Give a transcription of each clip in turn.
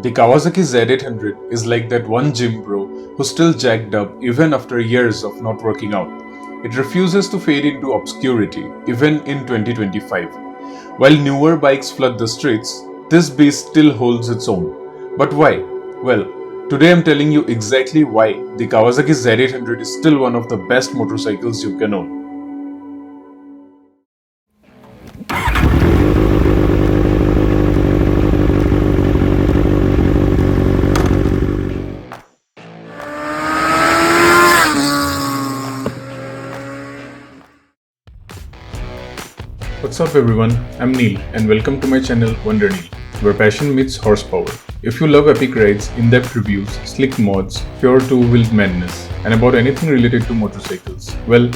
The Kawasaki Z800 is like that one gym bro who's still jacked up even after years of not working out. It refuses to fade into obscurity even in 2025. While newer bikes flood the streets, this beast still holds its own. But why? Well, today I'm telling you exactly why the Kawasaki Z800 is still one of the best motorcycles you can own. What's up everyone, I'm Neil and welcome to my channel WanderNeel, where passion meets horsepower. If you love epic rides, in-depth reviews, slick mods, pure two-wheeled madness, and about anything related to motorcycles, well,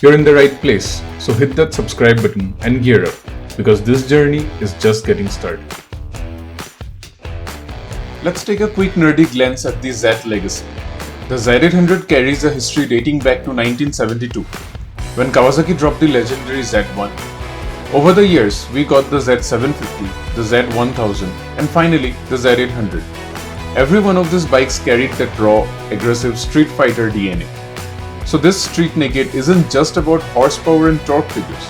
you're in the right place. So hit that subscribe button and gear up, because this journey is just getting started. Let's take a quick nerdy glance at the Z legacy. The Z800 carries a history dating back to 1972, when Kawasaki dropped the legendary Z1. Over the years, we got the Z750, the Z1000, and finally the Z800. Every one of these bikes carried that raw, aggressive street fighter DNA. So this street naked isn't just about horsepower and torque figures.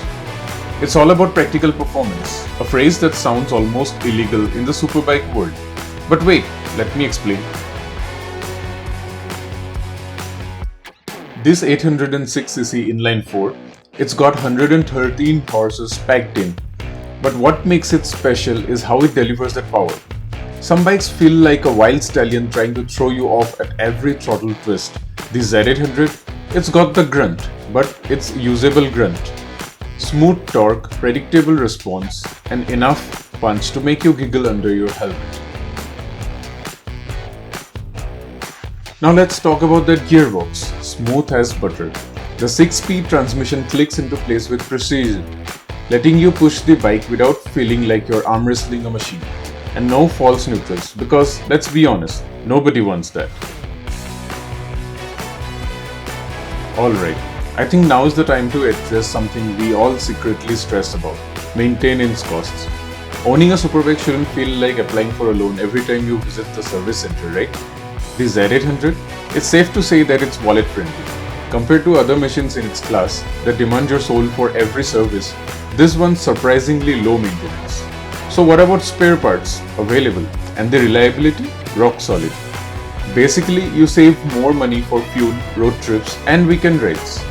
It's all about practical performance, a phrase that sounds almost illegal in the superbike world. But wait, let me explain. This 806cc inline 4, it's got 113 horses packed in. But what makes it special is how it delivers that power. Some bikes feel like a wild stallion trying to throw you off at every throttle twist. The Z800, it's got the grunt, but it's usable grunt. Smooth torque, predictable response, and enough punch to make you giggle under your helmet. Now let's talk about that gearbox, smooth as butter. The 6-speed transmission clicks into place with precision, letting you push the bike without feeling like you're arm wrestling a machine. And no false neutrals, because let's be honest, nobody wants that. Alright, I think now is the time to address something we all secretly stress about: maintenance costs. Owning a superbike shouldn't feel like applying for a loan every time you visit the service center, right? The Z800, it's safe to say that it's wallet friendly. Compared to other machines in its class that demand your soul for every service, this one's surprisingly low maintenance. So what about spare parts available and the reliability? Rock solid. Basically, you save more money for fuel, road trips and weekend rides.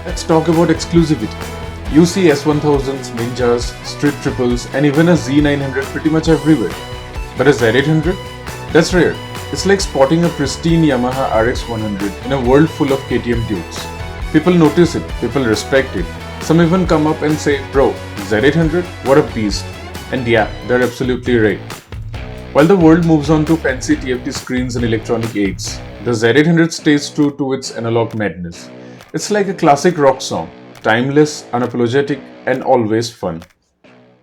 Let's talk about exclusivity. You see S1000s, Ninjas, Street Triples and even a Z900 pretty much everywhere. But a Z800? That's rare. It's like spotting a pristine Yamaha RX100 in a world full of KTM dudes. People notice it, people respect it. Some even come up and say, bro, Z800? What a beast. And yeah, they're absolutely right. While the world moves on to fancy TFT screens and electronic aids, the Z800 stays true to its analog madness. It's like a classic rock song, timeless, unapologetic, and always fun.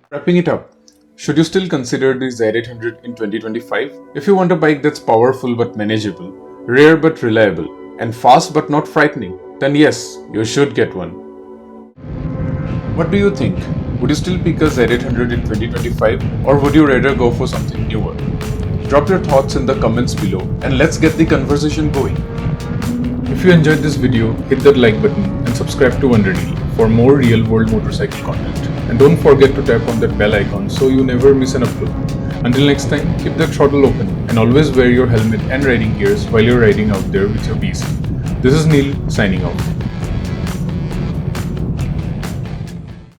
Wrapping it up. Should you still consider the Z800 in 2025? If you want a bike that's powerful but manageable, rare but reliable, and fast but not frightening, then yes, you should get one. What do you think? Would you still pick a Z800 in 2025, or would you rather go for something newer? Drop your thoughts in the comments below and let's get the conversation going. If you enjoyed this video, hit that like button and subscribe to WanderNeel for more real-world motorcycle content. And don't forget to tap on that bell icon so you never miss an upload. Until next time, keep the throttle open and always wear your helmet and riding gears while you're riding out there with your beast. This is Neil signing off.